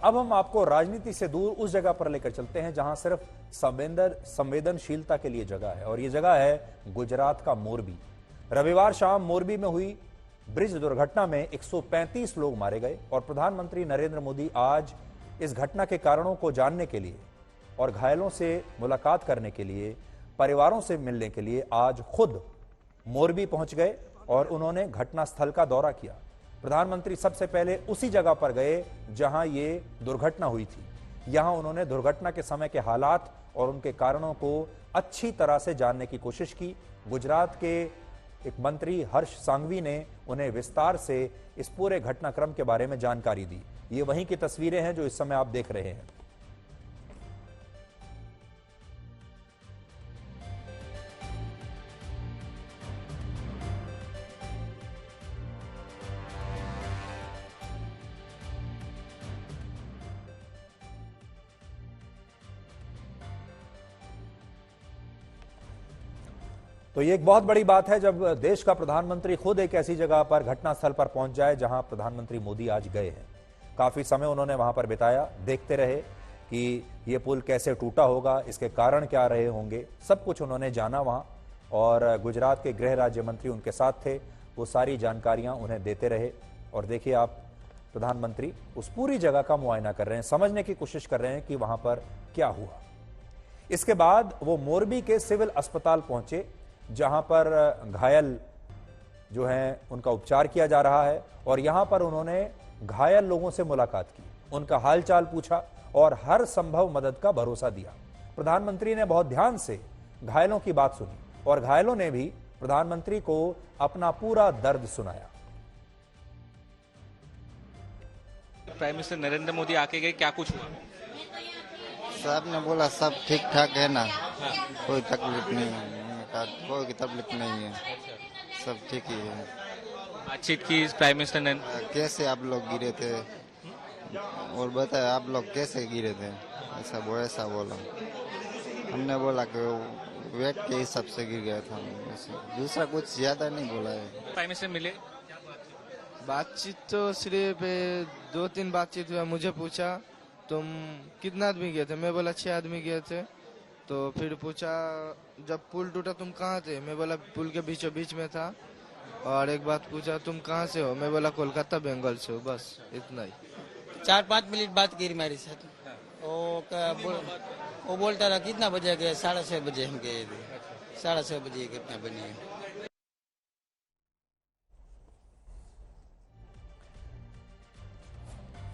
अब हम आपको राजनीति से दूर उस जगह पर लेकर चलते हैं जहां सिर्फ संवेदनशीलता के लिए जगह है, और यह जगह है गुजरात का मोरबी। रविवार शाम मोरबी में हुई ब्रिज दुर्घटना में 135 लोग मारे गए और प्रधानमंत्री नरेंद्र मोदी आज इस घटना के कारणों को जानने के लिए और घायलों से मुलाकात करने के लिए, परिवारों से मिलने के लिए आज खुद मोरबी पहुंच गए और उन्होंने घटनास्थल का दौरा किया। प्रधानमंत्री सबसे पहले उसी जगह पर गए जहां ये दुर्घटना हुई थी। यहां उन्होंने दुर्घटना के समय के हालात और उनके कारणों को अच्छी तरह से जानने की कोशिश की। गुजरात के एक मंत्री हर्ष सांघवी ने उन्हें विस्तार से इस पूरे घटनाक्रम के बारे में जानकारी दी। ये वहीं की तस्वीरें हैं जो इस समय आप देख रहे हैं। तो ये एक बहुत बड़ी बात है जब देश का प्रधानमंत्री खुद एक ऐसी जगह पर, घटनास्थल पर पहुंच जाए जहां प्रधानमंत्री मोदी आज गए हैं। काफी समय उन्होंने वहां पर बिताया, देखते रहे कि ये पुल कैसे टूटा होगा, इसके कारण क्या रहे होंगे, सब कुछ उन्होंने जाना वहां। और गुजरात के गृह राज्य मंत्री उनके साथ थे, वो सारी जानकारियां उन्हें देते रहे। और देखिए आप, प्रधानमंत्री उस पूरी जगह का मुआयना कर रहे हैं, समझने की कोशिश कर रहे हैं कि वहां पर क्या हुआ। इसके बाद वो मोरबी के सिविल अस्पताल पहुंचे जहां पर घायल जो हैं उनका उपचार किया जा रहा है, और यहां पर उन्होंने घायल लोगों से मुलाकात की, उनका हालचाल पूछा और हर संभव मदद का भरोसा दिया। प्रधानमंत्री ने बहुत ध्यान से घायलों की बात सुनी और घायलों ने भी प्रधानमंत्री को अपना पूरा दर्द सुनाया। प्राइम मिनिस्टर नरेंद्र मोदी आके गए, क्या कुछ हुआ? साहब ने बोला सब ठीक ठाक है ना, कोई तकलीफ नहीं है, कोई तकलीफ नहीं है, सब ठीक ही है। बातचीत की प्राइम मिनिस्टर ने? कैसे आप लोग गिरे थे और बताए आप लोग कैसे गिरे थे, ऐसा बोला। हमने बोला कि वेट के हिसाब से गिर गया था, दूसरा कुछ ज्यादा नहीं बोला है। प्राइम मिनिस्टर मिले? बातचीत तो सिर्फ 2-3 बातचीत हुआ। मुझे पूछा तुम कितना आदमी गए थे, मैं बोला 6 आदमी गए थे। तो फिर पूछा जब पुल टूटा तुम कहाँ थे, मैं बोला पुल के बीचों बीच में था। और एक बात पूछा तुम कहाँ से हो, मैं बोला कोलकाता बंगाल से हो, बस इतना ही। 4-5 मिनट बात की मेरे साथ। वो बोलता रहा कितना बजे गए, 6:30 बजे हम गए थे। 6:30 बजे घटना बनी है।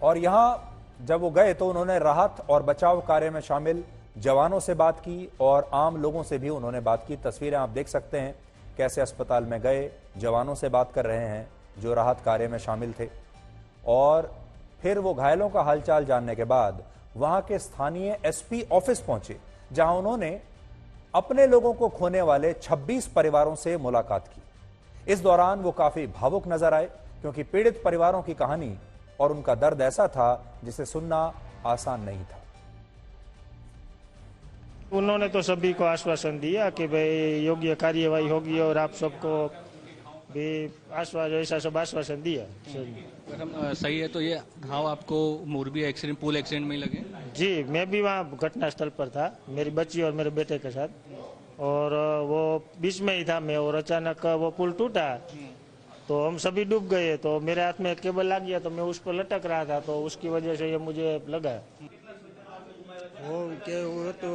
और यहां जब वो गए तो उन्होंने राहत और बचाव कार्य में शामिल जवानों से बात की और आम लोगों से भी उन्होंने बात की। तस्वीरें आप देख सकते हैं कैसे अस्पताल में गए, जवानों से बात कर रहे हैं जो राहत कार्य में शामिल थे। और फिर वो घायलों का हालचाल जानने के बाद वहां के स्थानीय एसपी ऑफिस पहुंचे जहां उन्होंने अपने लोगों को खोने वाले 26 परिवारों से मुलाकात की। इस दौरान वो काफी भावुक नजर आए क्योंकि पीड़ित परिवारों की कहानी और उनका दर्द ऐसा था जिसे सुनना आसान नहीं था। उन्होंने तो सभी को आश्वासन दिया कि भाई योग्य कार्यवाही होगी और आप सबको भी ऐसा सब आश्वासन दिया। सही है। तो ये घाव आपको मोरबी एक्सीडेंट, पुल एक्सीडेंट में ही लगे? जी, मैं भी वहाँ घटनास्थल पर था, मेरी बच्ची और मेरे बेटे के साथ। और वो बीच में ही था मैं, और अचानक वो पुल टूटा तो हम सभी डूब गए। तो मेरे हाथ में केबल लग गया तो मैं उस पर लटक रहा था, तो उसकी वजह से ये मुझे लगा। वो तो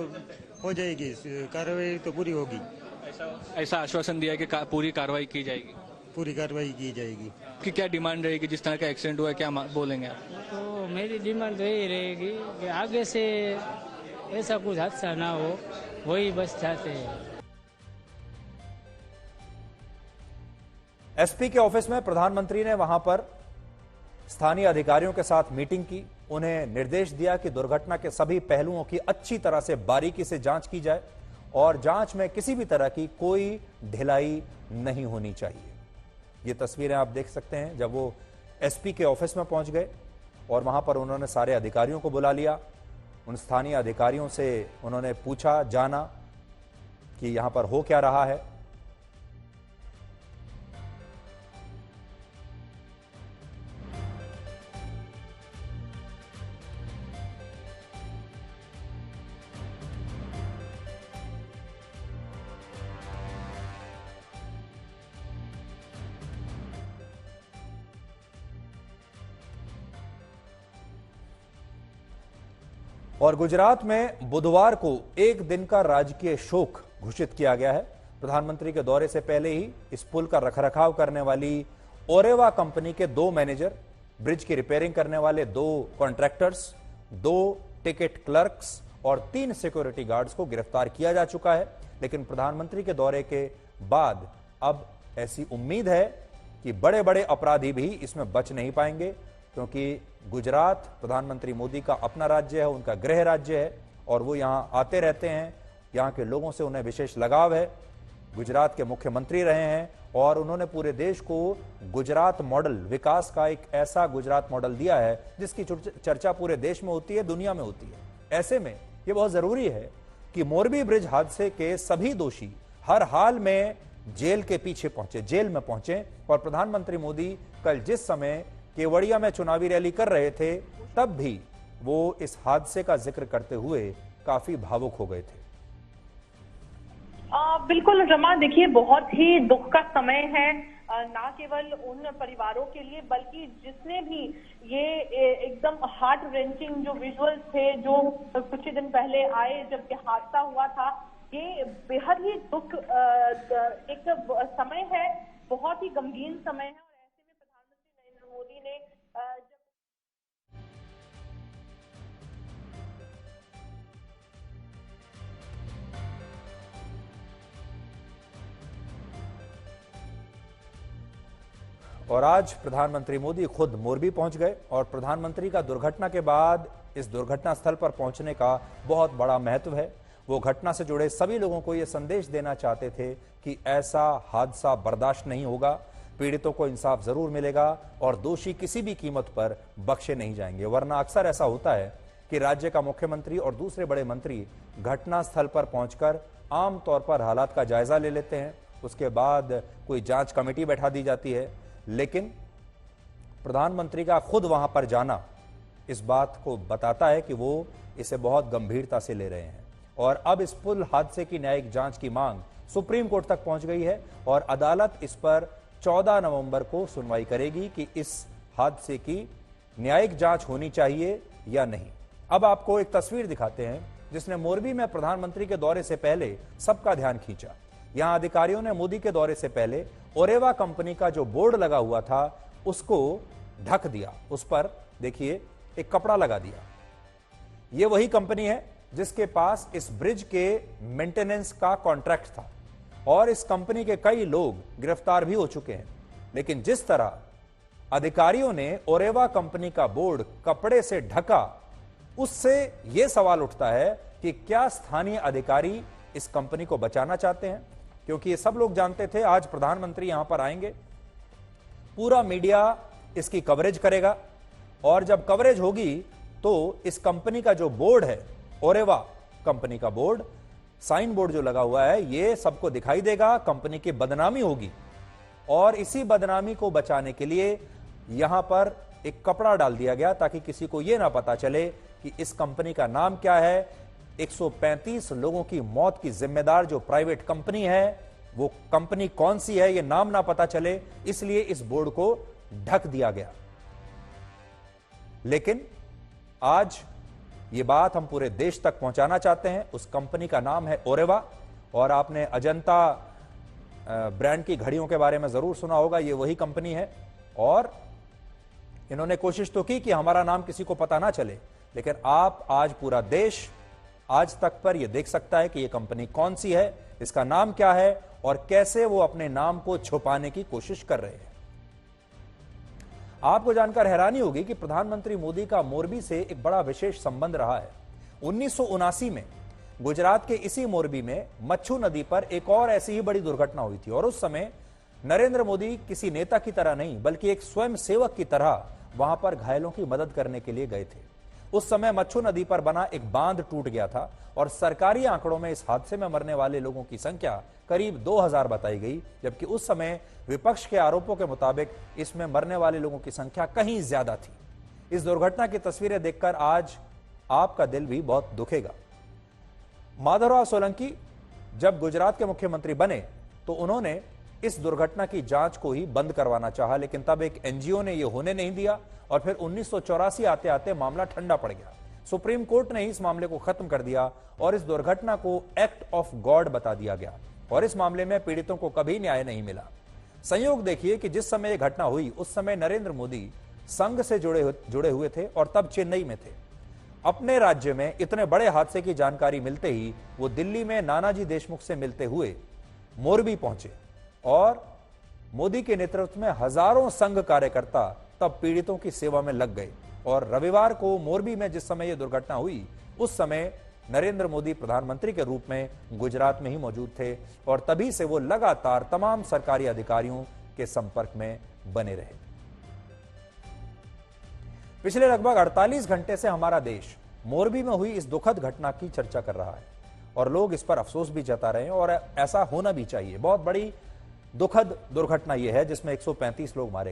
हो जाएगी, कार्रवाई तो पूरी होगी। ऐसा आश्वासन दिया कि पूरी कार्रवाई की जाएगी? पूरी कार्रवाई की जाएगी। कि क्या डिमांड रहेगी? जिस तरह का एक्सीडेंट हुआ है, क्या बोलेंगे आप? तो मेरी डिमांड तो यही रहेगी कि आगे से ऐसा कुछ हादसा ना हो, वही बस चाहते हैं। एसपी के ऑफिस में प्रधानमंत्री ने वहां पर स्थानीय अधिकारियों के साथ मीटिंग की, उन्हें निर्देश दिया कि दुर्घटना के सभी पहलुओं की अच्छी तरह से बारीकी से जांच की जाए और जांच में किसी भी तरह की कोई ढिलाई नहीं होनी चाहिए। ये तस्वीरें आप देख सकते हैं जब वो एसपी के ऑफिस में पहुंच गए और वहां पर उन्होंने सारे अधिकारियों को बुला लिया। उन स्थानीय अधिकारियों से उन्होंने पूछा, जाना कि यहां पर हो क्या रहा है। और गुजरात में बुधवार को एक दिन का राजकीय शोक घोषित किया गया है। प्रधानमंत्री के दौरे से पहले ही इस पुल का रखरखाव करने वाली ओरेवा कंपनी के 2 मैनेजर, ब्रिज की रिपेयरिंग करने वाले 2 कॉन्ट्रैक्टर्स, 2 टिकट क्लर्क्स और 3 सिक्योरिटी गार्ड्स को गिरफ्तार किया जा चुका है। लेकिन प्रधानमंत्री के दौरे के बाद अब ऐसी उम्मीद है कि बड़े बड़े अपराधी भी इसमें बच नहीं पाएंगे, क्योंकि गुजरात प्रधानमंत्री मोदी का अपना राज्य है, उनका गृह राज्य है और वो यहां आते रहते हैं। यहां के लोगों से उन्हें विशेष लगाव है। गुजरात के मुख्यमंत्री रहे हैं और उन्होंने पूरे देश को गुजरात मॉडल, विकास का एक ऐसा गुजरात मॉडल दिया है जिसकी चर्चा पूरे देश में होती है, दुनिया में होती है। ऐसे में यह बहुत जरूरी है कि मोरबी ब्रिज हादसे के सभी दोषी हर हाल में जेल के पीछे पहुंचे, जेल में पहुंचे। और प्रधानमंत्री मोदी कल जिस समय केवड़िया में चुनावी रैली कर रहे थे, तब भी वो इस हादसे का जिक्र करते हुए काफी भावुक हो गए थे। बिल्कुल रमा, देखिए बहुत ही दुख का समय है, ना केवल उन परिवारों के लिए बल्कि जिसने भी ये एकदम हार्ट रेंचिंग जो विजुअल्स थे जो कुछ ही दिन पहले आए जब ये हादसा हुआ था, ये बेहद ही दुख एक समय है, बहुत ही गमगीन समय है। और ऐसे में प्रधानमंत्री नरेंद्र मोदी ने और आज प्रधानमंत्री मोदी खुद मोरबी पहुंच गए और प्रधानमंत्री का दुर्घटना के बाद इस दुर्घटना स्थल पर पहुंचने का बहुत बड़ा महत्व है। वो घटना से जुड़े सभी लोगों को ये संदेश देना चाहते थे कि ऐसा हादसा बर्दाश्त नहीं होगा, पीड़ितों को इंसाफ जरूर मिलेगा और दोषी किसी भी कीमत पर बख्शे नहीं जाएंगे। वरना अक्सर ऐसा होता है कि राज्य का मुख्यमंत्री और दूसरे बड़े मंत्री घटना स्थल पर पहुंचकर आमतौर पर हालात का जायजा ले लेते हैं, उसके बाद कोई जांच कमेटी बैठा दी जाती है। लेकिन प्रधानमंत्री का खुद वहां पर जाना इस बात को बताता है कि वो इसे बहुत गंभीरता से ले रहे हैं। और अब इस पुल हादसे की न्यायिक जांच की मांग सुप्रीम कोर्ट तक पहुंच गई है और अदालत इस पर 14 नवंबर को सुनवाई करेगी कि इस हादसे की न्यायिक जांच होनी चाहिए या नहीं। अब आपको एक तस्वीर दिखाते हैं जिसने मोरबी में प्रधानमंत्री के दौरे से पहले सबका ध्यान खींचा। यहां अधिकारियों ने मोदी के दौरे से पहले ओरेवा कंपनी का जो बोर्ड लगा हुआ था उसको ढक दिया, उस पर देखिए एक कपड़ा लगा दिया। यह वही कंपनी है जिसके पास इस ब्रिज के मेंटेनेंस का कॉन्ट्रैक्ट था और इस कंपनी के कई लोग गिरफ्तार भी हो चुके हैं। लेकिन जिस तरह अधिकारियों ने ओरेवा कंपनी का बोर्ड कपड़े से ढका, उससे यह सवाल उठता है कि क्या स्थानीय अधिकारी इस कंपनी को बचाना चाहते हैं, क्योंकि ये सब लोग जानते थे आज प्रधानमंत्री यहां पर आएंगे, पूरा मीडिया इसकी कवरेज करेगा और जब कवरेज होगी तो इस कंपनी का जो बोर्ड है, ओरेवा कंपनी का बोर्ड, साइन बोर्ड जो लगा हुआ है, ये सबको दिखाई देगा, कंपनी की बदनामी होगी। और इसी बदनामी को बचाने के लिए यहां पर एक कपड़ा डाल दिया गया ताकि किसी को यह ना पता चले कि इस कंपनी का नाम क्या है। 135 लोगों की मौत की जिम्मेदार जो प्राइवेट कंपनी है वो कंपनी कौन सी है, ये नाम ना पता चले, इसलिए इस बोर्ड को ढक दिया गया। लेकिन आज ये बात हम पूरे देश तक पहुंचाना चाहते हैं। उस कंपनी का नाम है ओरेवा और आपने अजंता ब्रांड की घड़ियों के बारे में जरूर सुना होगा। ये वही कंपनी है और इन्होंने कोशिश तो की कि हमारा नाम किसी को पता ना चले, लेकिन आप आज पूरा देश आज तक पर यह देख सकता है कि यह कंपनी कौन सी है, इसका नाम क्या है और कैसे वो अपने नाम को छुपाने की कोशिश कर रहे हैं। आपको जानकर हैरानी होगी कि प्रधानमंत्री मोदी का मोरबी से एक बड़ा विशेष संबंध रहा है। 1979 में गुजरात के इसी मोरबी में मच्छू नदी पर एक और ऐसी ही बड़ी दुर्घटना हुई थी और उस समय नरेंद्र मोदी किसी नेता की तरह नहीं बल्कि एक स्वयं सेवक की तरह वहां पर घायलों की मदद करने के लिए गए थे। उस समय मच्छू नदी पर बना एक बांध टूट गया था और सरकारी आंकड़ों में इस हादसे में मरने वाले लोगों की संख्या करीब 2000 बताई गई, जबकि उस समय विपक्ष के आरोपों के मुताबिक इसमें मरने वाले लोगों की संख्या कहीं ज्यादा थी। इस दुर्घटना की तस्वीरें देखकर आज आपका दिल भी बहुत दुखेगा। माधवराव सोलंकी जब गुजरात के मुख्यमंत्री बने तो उन्होंने इस दुर्घटना की जांच को ही बंद करवाना चाहा, लेकिन तब एक एनजीओ ने यह होने नहीं दिया और फिर 1984 आते आते मामला ठंडा पड़ गया। सुप्रीम कोर्ट ने इस मामले को खत्म कर दिया और इस दुर्घटना को एक्ट ऑफ गॉड बता दिया गया और इस मामले में पीड़ितों को कभी न्याय नहीं मिला। संयोग देखिए कि जिस समय यह घटना हुई उस समय नरेंद्र मोदी संघ से जुड़े हुए थे और तब चेन्नई में थे। अपने राज्य में इतने बड़े हादसे की जानकारी मिलते ही वो दिल्ली में नानाजी देशमुख से मिलते हुए मोरबी पहुंचे और मोदी के नेतृत्व में हजारों संघ कार्यकर्ता तब पीड़ितों की सेवा में लग गए और रविवार को मोरबी में जिस समय यह दुर्घटना हुई उस समय नरेंद्र मोदी प्रधानमंत्री के रूप में गुजरात में ही मौजूद थे और तभी से वो लगातार तमाम सरकारी अधिकारियों के संपर्क में बने रहे। पिछले लगभग 48 घंटे से हमारा देश मोरबी में हुई इस दुखद घटना की चर्चा कर रहा है और लोग इस पर अफसोस भी जता रहे हैं और ऐसा होना भी चाहिए। बहुत बड़ी दुखद दुर्घटना यह है जिसमें 135 लोग मारे गए।